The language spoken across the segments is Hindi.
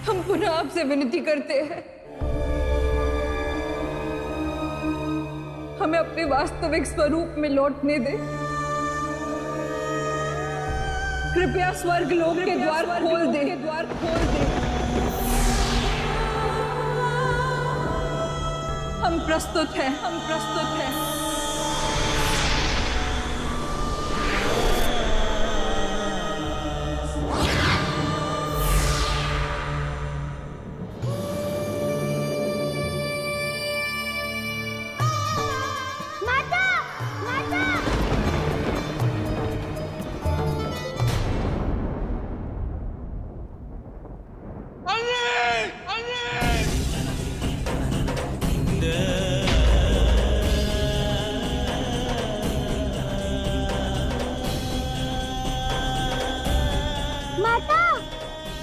हम पुनः आपसे विनती करते हैं, हमें अपने वास्तविक स्वरूप में लौटने दे। कृपया स्वर्ग लोक के द्वार खोल दे। हम प्रस्तुत हैं।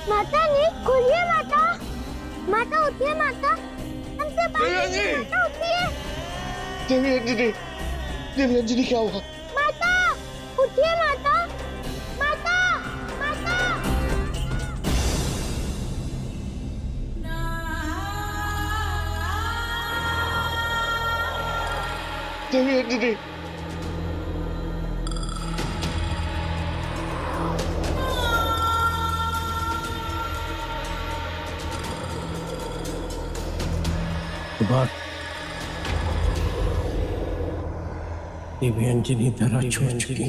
माता नहीं खुलिए माता। माता उठिए माता, हमसे बात कीजिए। माता उठिए। देवी अंजनी क्या हुआ? माता उठिए माता। माता माता देवी अंजनी देवी अंजनी धरा छोड़ चुकी।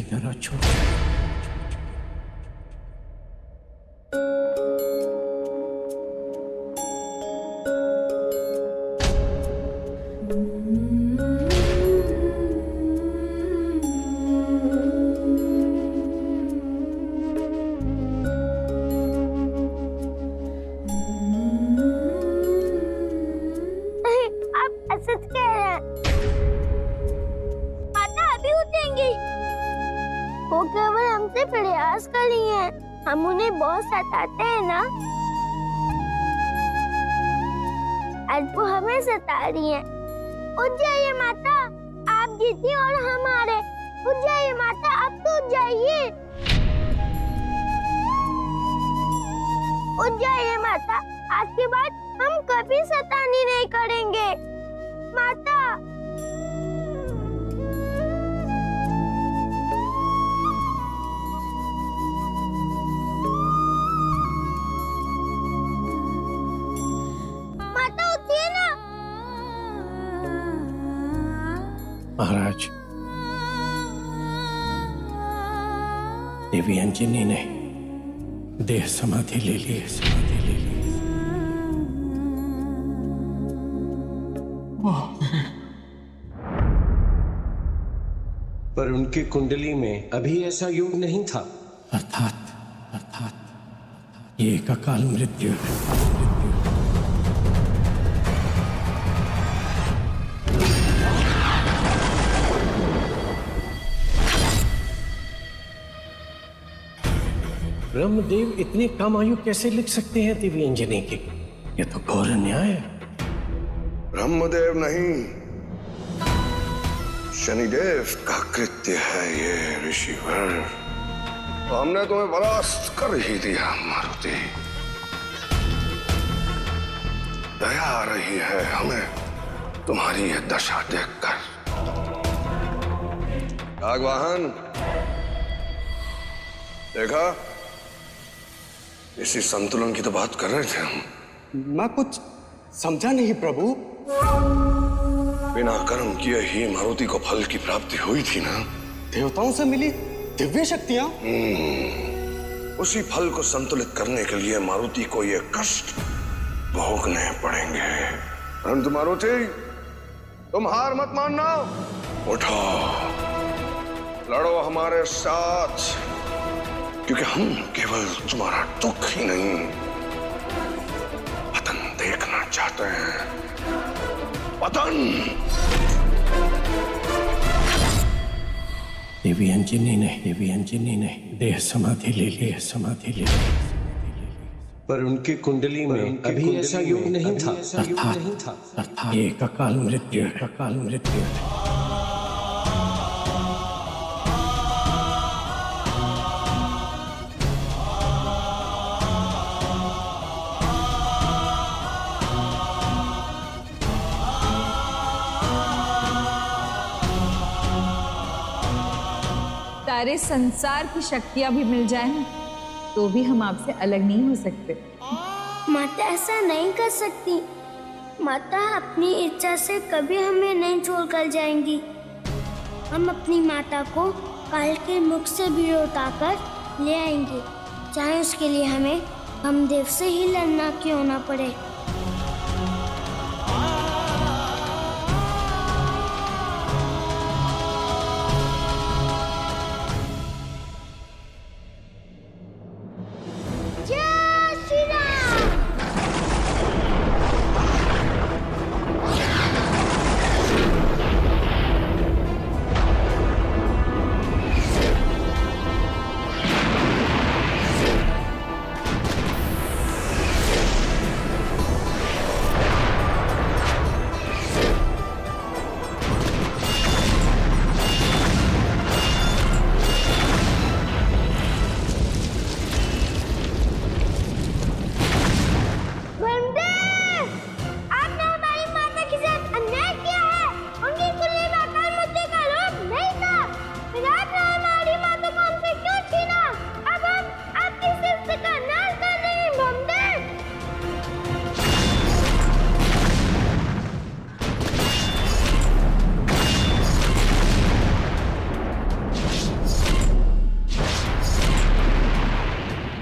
सच कह रहे हैं। माता अभी उठेंगी। वो केवल हमसे प्रयास कर रही हैं। हम उन्हें बहुत सताते हैं ना, आज वो हमें सता रही हैं। उठ जाइए माता, आप जीती और हम हारे। उठ जाइए माता, अब तो उठ जाइए। उठ जाइए माता, आज के बाद हम कभी शैतानी नहीं करेंगे। माता माता उठिए ना। महाराज, देवी अंजनी ने देह समाधि ले ली है। पर उनकी कुंडली में अभी ऐसा योग नहीं था। अर्थात ये एक अकाल मृत्यु है। ब्रह्मदेव इतनी कम आयु कैसे लिख सकते हैं देवी अंजनी की? ये तो घोर अन्याय है। ब्रह्मदेव नहीं, शनिदेव का कृत्य है ये ऋषिवर। तो हमने तुम्हें परास्त कर ही दिया मारुति। दया आ रही है हमें तुम्हारी यह दशा देखकर। नागवाहन, देखा, इसी संतुलन की तो बात कर रहे थे हम। मैं कुछ समझा नहीं प्रभु। बिना कर्म किए ही मारुति को फल की प्राप्ति हुई थी ना। देवताओं से मिली दिव्य शक्तियां। उसी फल को संतुलित करने के लिए मारुति को ये कष्ट भोगने पड़ेंगे। परंतु मारुति, तुम हार मत मानना। उठो, लड़ो हमारे साथ, क्योंकि हम केवल तुम्हारा दुख ही नहीं, पतन देखना चाहते हैं। पतन। देवी अंजनी ने देह समाधि ले ली है। पर उनकी कुंडली में अभी ऐसा योग नहीं था। अर्थात ये एक अकाल मृत्यु है। सारे संसार की शक्तियां भी मिल जाए ना, तो भी हम आपसे अलग नहीं हो सकते। माता ऐसा नहीं कर सकती। माता अपनी इच्छा से कभी हमें नहीं छोड़कर जाएंगी। हम अपनी माता को काल के मुख से भी लौटाकर ले आएंगे, चाहे उसके लिए हमें कामदेव से ही लड़ना क्यों ना पड़े।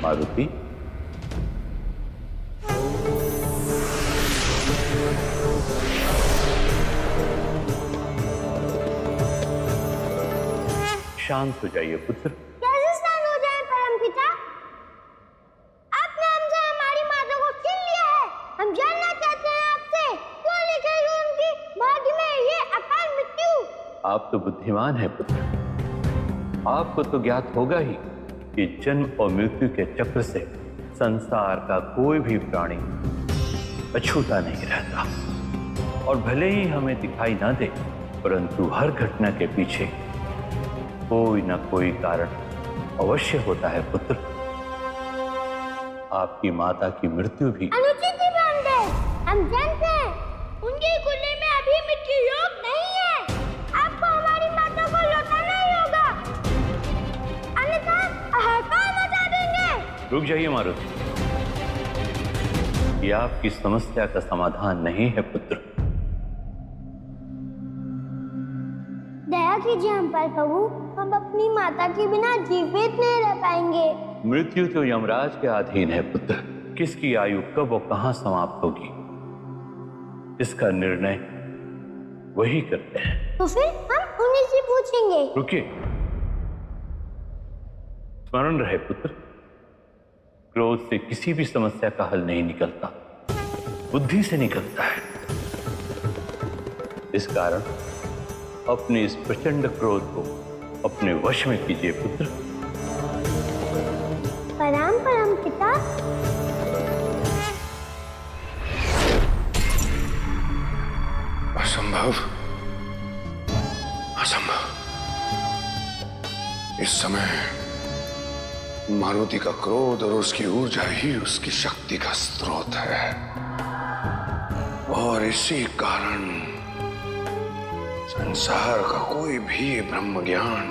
मारुति, शांत हो जाइए पुत्र। कैसे शांत हो जाए परमपिता? आपने हमसे हमारी माता को छीन लिया है। हम जानना चाहते हैं आपसे, क्यों लिखी है उनकी भाग्य में ये अकाल मृत्यु? आप तो बुद्धिमान हैं पुत्र, आपको तो ज्ञात होगा ही कि जन्म और मृत्यु के चक्र से संसार का कोई भी प्राणी अछूता नहीं रहता, और भले ही हमें दिखाई ना दे, परंतु हर घटना के पीछे कोई ना कोई कारण अवश्य होता है पुत्र। आपकी माता की मृत्यु भी अनुचित ही बनते। हम जानते हैं उनके कुंडली में अभी मृत्यु योग नहीं है। आपको हमारी माता को लौटाना ही होगा, अन्यथा हाहाकार मचा देंगे। रुक जाइए मारुति, यह आपकी समस्या का समाधान नहीं है पुत्र। दया कीजिए हम पर प्रभु, हम अपनी माता के बिना जीवित नहीं रह पाएंगे। मृत्यु तो यमराज के अधीन है पुत्र, किसकी आयु कब और कहां समाप्त होगी इसका निर्णय वही करते हैं। तो फिर हम उन्हीं से पूछेंगे। रुकिए, स्मरण रहे पुत्र, क्रोध से किसी भी समस्या का हल नहीं निकलता, बुद्धि से निकलता है। इस कारण अपने इस प्रचंड क्रोध को अपने वश में कीजिए पुत्र। प्रणाम परम पिता। असंभव, असंभव। इस समय मारुति का क्रोध और उसकी ऊर्जा ही उसकी शक्ति का स्रोत है, और इसी कारण संसार का कोई भी ब्रह्म ज्ञान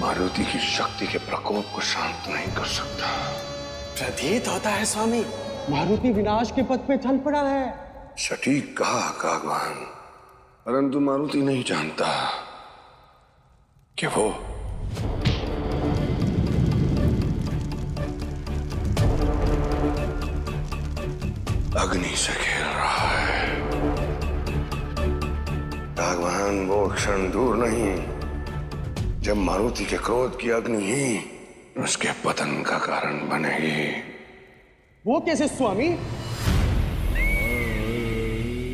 मारुति की शक्ति के प्रकोप को शांत नहीं कर सकता। प्रतीत होता है स्वामी, मारुति विनाश के पथ पे चल पड़ा है। सटीक कहा कागवान, परंतु मारुति नहीं जानता कि वो अग्नि से खेल रहा है। कागवान, वो क्षण दूर नहीं जब मारुति के क्रोध की अग्नि ही उसके पतन का कारण बनेगी। वो कैसे स्वामी?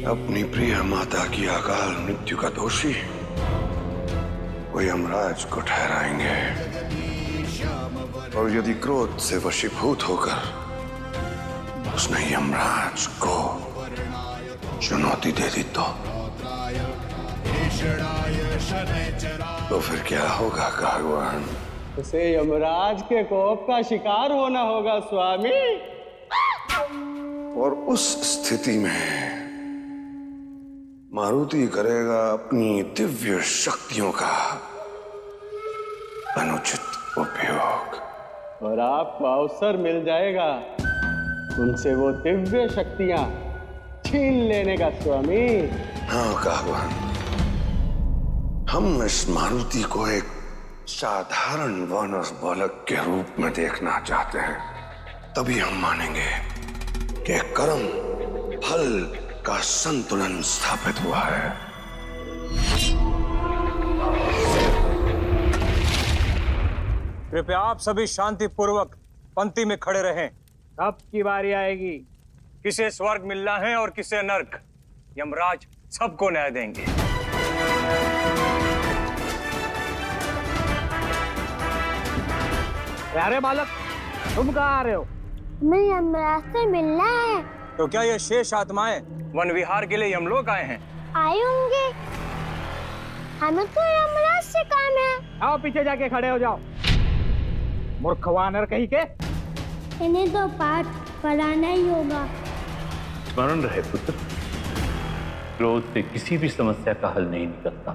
अपनी प्रिय माता की अकाल मृत्यु का दोषी वो यमराज को ठहराएंगे, और यदि क्रोध से वशीभूत होकर उसने यमराज को चुनौती दे दी तो फिर क्या होगा कागवान? उसे यमराज के कोप का शिकार होना होगा स्वामी। और उस स्थिति में मारुति करेगा अपनी दिव्य शक्तियों का अनुचित उपयोग। और आपको अवसर मिल जाएगा उनसे वो दिव्य शक्तियां छीन लेने का स्वामी। हाँ कागवान, हम इस मारुति को एक साधारण वानर बालक के रूप में देखना चाहते हैं, तभी हम मानेंगे कि कर्म फल का संतुलन स्थापित हुआ है। कृपया आप सभी शांति पूर्वक पंक्ति में खड़े रहें। अब की बारी आएगी। किसे स्वर्ग मिलना है और किसे नर्क, यमराज सबको न्याय देंगे। अरे बालक, तुम कहाँ आ रहे हो? हमें यमराज से मिलना है। तो क्या ये शेष आत्माएं वन विहार के लिए यमलोक आए हैं? आए होंगे, हमें तो यमराज से काम है। आओ पीछे जाके खड़े हो जाओ। मूर्ख वानर कहीं के। इन्हें तो पाठ पढ़ाना ही होगा। स्मरण रहे पुत्र, क्रोध से किसी भी समस्या का हल नहीं निकलता,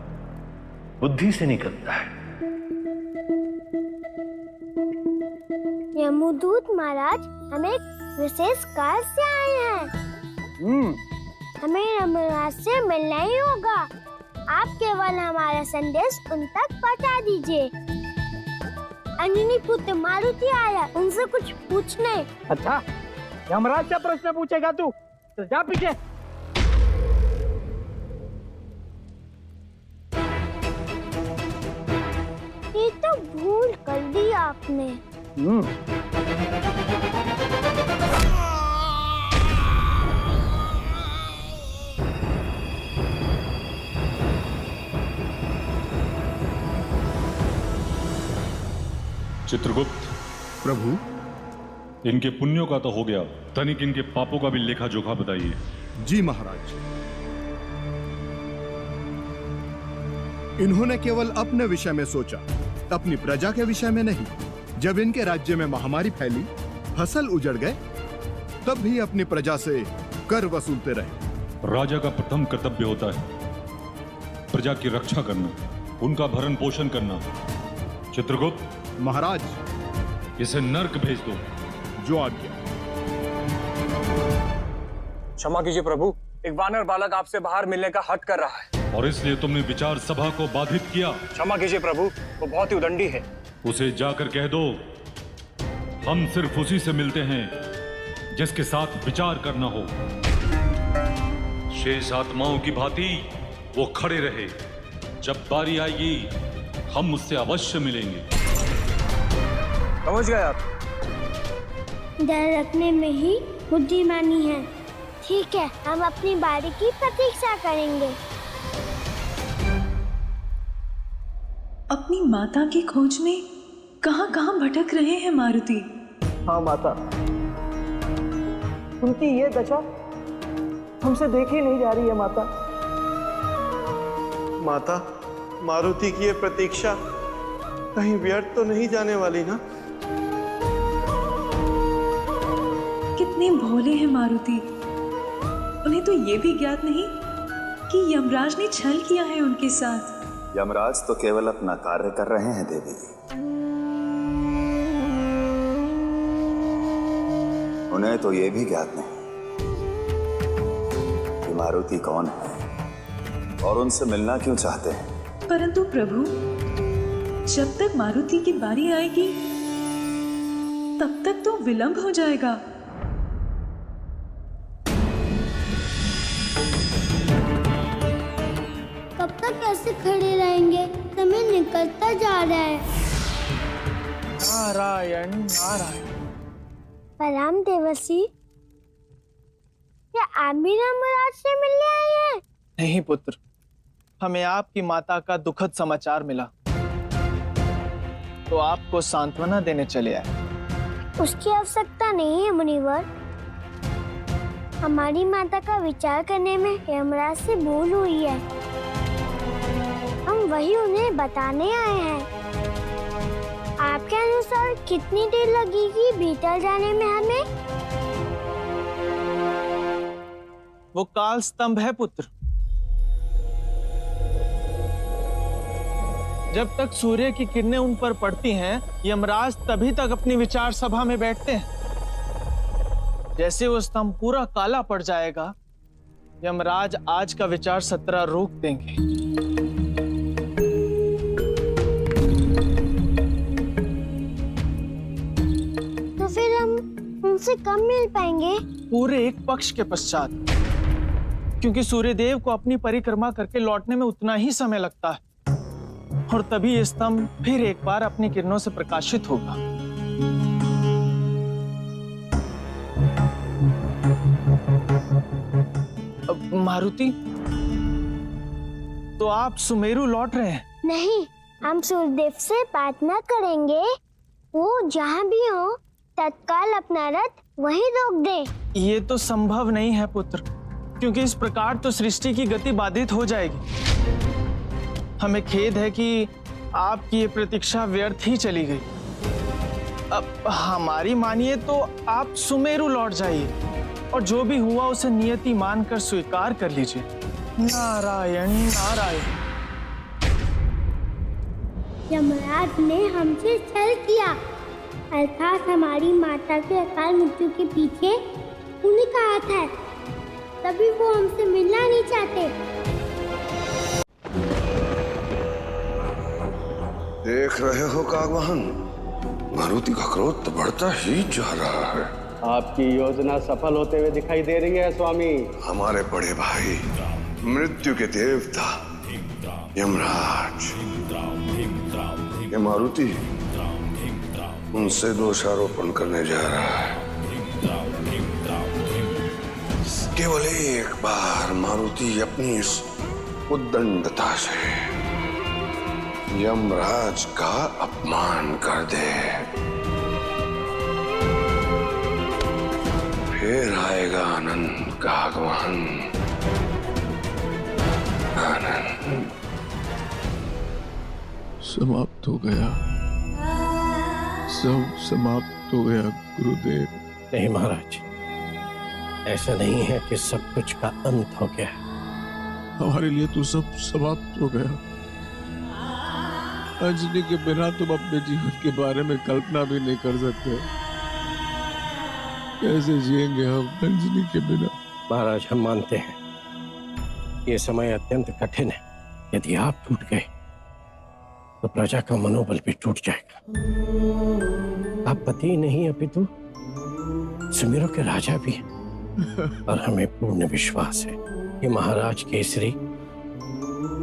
बुद्धि से निकलता है। यमदूत महाराज हमें एक विशेष कार्य से आए हैं। हमें यमराज से मिलना ही होगा। आप केवल हमारा संदेश उन तक पहुंचा दीजिए। अंजनी पुत्र मारुति आया, उनसे कुछ पूछना है। अच्छा, यमराज से प्रश्न पूछेगा तू? तो जा पीछे। ये तो भूल कर दी आपने। चित्रगुप्त प्रभु, इनके पुण्यों का तो हो गया, तनिक इनके पापों का भी लेखा जोखा बताइए। जी महाराज, इन्होंने केवल अपने विषय में सोचा, अपनी प्रजा के विषय में नहीं। जब इनके राज्य में महामारी फैली, फसल उजड़ गए, तब भी अपनी प्रजा से कर वसूलते रहे। राजा का प्रथम कर्तव्य होता है प्रजा की रक्षा करना, उनका भरण पोषण करना। चित्रगुप्त महाराज, इसे नर्क भेज दो। जो आज्ञा। क्षमा कीजिए प्रभु, एक वानर बालक आपसे बाहर मिलने का हट कर रहा है। और इसलिए तुमने विचार सभा को बाधित किया। क्षमा कीजिए प्रभु, वो बहुत ही उदंडी है। उसे जाकर कह दो, हम सिर्फ उसी से मिलते हैं जिसके साथ विचार करना हो। शेष आत्माओं की भांति वो खड़े रहे, जब बारी आएगी हम उससे अवश्य मिलेंगे। समझ गए आप? डर रखने में ही बुद्धिमानी है। ठीक है, हम अपनी बारी की प्रतीक्षा करेंगे। अपनी माता की खोज में कहां-कहां भटक रहे हैं मारुति। हाँ माता, उनकी ये दशा हमसे देखी नहीं जा रही है माता। माता, मारुति की ये प्रतीक्षा कहीं व्यर्थ तो नहीं जाने वाली ना? कितने भोले हैं मारुति, उन्हें तो ये भी ज्ञात नहीं कि यमराज ने छल किया है उनके साथ। यमराज तो केवल अपना कार्य कर रहे हैं देवी। उन्हें तो ये भी ज्ञात नहीं कि मारुति कौन है और उनसे मिलना क्यों चाहते हैं। परंतु प्रभु, जब तक मारुति की बारी आएगी तब तक तो विलंब हो जाएगा। कब तक ऐसे खड़े रहेंगे? समय निकलता जा रहा है। नारायण नारायण। प्रणाम देवर्षि, क्या आप भी यमराज से मिलने आए हैं? नहीं पुत्र, हमें आपकी माता का दुखद समाचार मिला, तो आपको सांत्वना देने चले आए। उसकी आवश्यकता नहीं है मुनिवर। हमारी माता का विचार करने में यमराज से भूल हुई है। हम वही उन्हें बताने आए हैं। आपके अनुसार कितनी देर लगेगी भीतर जाने में हमें? वो काल स्तंभ है पुत्र, जब तक सूर्य की किरणें उन पर पड़ती हैं, यमराज तभी तक अपनी विचार सभा में बैठते हैं। जैसे वो स्तंभ पूरा काला पड़ जाएगा, यमराज आज का विचार सत्र रोक देंगे। तो फिर हम उनसे कब मिल पाएंगे? पूरे एक पक्ष के पश्चात, क्योंकि सूर्यदेव को अपनी परिक्रमा करके लौटने में उतना ही समय लगता है, और तभी ये स्तंभ फिर एक बार अपनी किरणों से प्रकाशित होगा। मारुति, तो आप सुमेरु लौट रहे हैं? नहीं, हम सूर्यदेव से बात न करेंगे। वो जहाँ भी हो तत्काल अपना रथ वहीं रोक दे। ये तो संभव नहीं है पुत्र, क्योंकि इस प्रकार तो सृष्टि की गति बाधित हो जाएगी। हमें खेद है कि आपकी ये प्रतीक्षा व्यर्थ ही चली गई। अब हमारी मानिए तो आप सुमेरु लौट जाइए और जो भी हुआ उसे नियति मानकर स्वीकार कर लीजिए। नारायण नारायण। यमराज ने हमसे छल किया, अर्थात हमारी माता के अकाल मृत्यु के पीछे उन्हीं का हाथ है, तभी वो हमसे मिलना नहीं चाहते। देख रहे हो कागवाहन, मारुति का क्रोध तो बढ़ता ही जा रहा है। आपकी योजना सफल होते हुए दिखाई दे रही है स्वामी। हमारे बड़े भाई मृत्यु के देवता यमराज, ये मारुति उनसे दोषारोपण करने जा रहा है। केवल एक बार मारुति अपनी इस उद्दंडता से यमराज का अपमान कर दे, फिर आएगा आनंद का आगमन। आनंद समाप्त हो गया, सब समाप्त हो गया गुरुदेव। नहीं महाराज, ऐसा नहीं है कि सब कुछ का अंत हो गया। हमारे लिए तो सब समाप्त हो गया। अंजनी के बिना तुम अपने जीवन के बारे में कल्पना भी नहीं कर सकते। कैसे जिएंगे हम अंजनी के बिना? महाराज, हम मानते हैं ये समय अत्यंत कठिन है। यदि आप टूट गए तो प्रजा का मनोबल भी टूट जाएगा। आप पति नहीं अपितु सुमेरु के राजा भी हैं, और हमें पूर्ण विश्वास है कि महाराज केसरी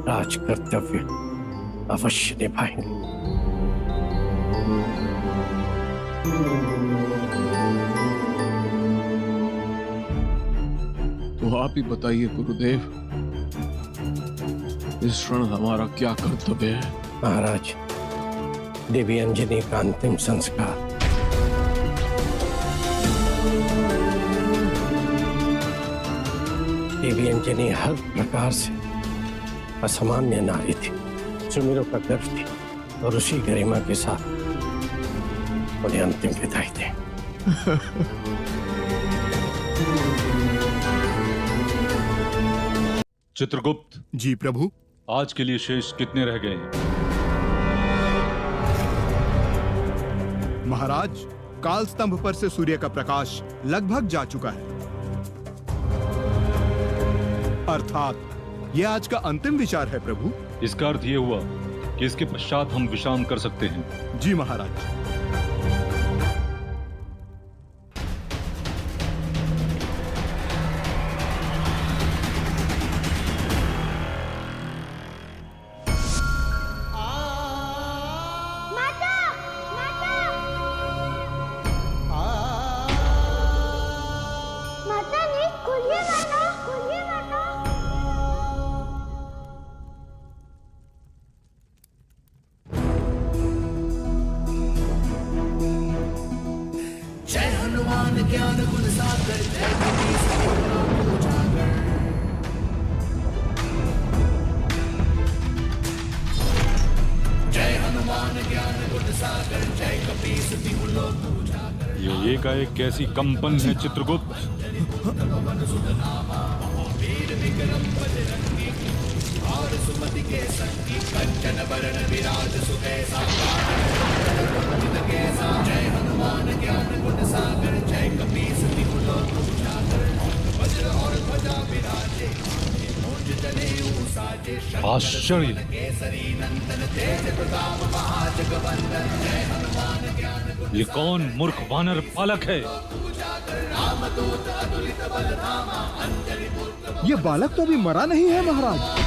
राज कर्तव्य अवश्य निभाएंगे। तो आप ही बताइए गुरुदेव, इस क्षण हमारा क्या कर्तव्य है? महाराज, देवी अंजनी का अंतिम संस्कार देवी अंजनी हर प्रकार से असामान्य नारी थी। सुमेरु का गर्व थी, और उसी गरिमा के साथ उन्हें अंतिम विदाई दें। चित्रगुप्त जी प्रभु। आज के लिए शेष कितने रह गए हैं? महाराज, काल स्तंभ पर से सूर्य का प्रकाश लगभग जा चुका है, अर्थात यह आज का अंतिम विचार है प्रभु। इसका अर्थ यह हुआ कि इसके पश्चात हम विश्राम कर सकते हैं। जी महाराज। ये एकाएक कैसी कंपन है चित्रगुप्त? आश्चर्य, ये कौन मूर्ख वानर बालक है? ये बालक तो अभी मरा नहीं है महाराज।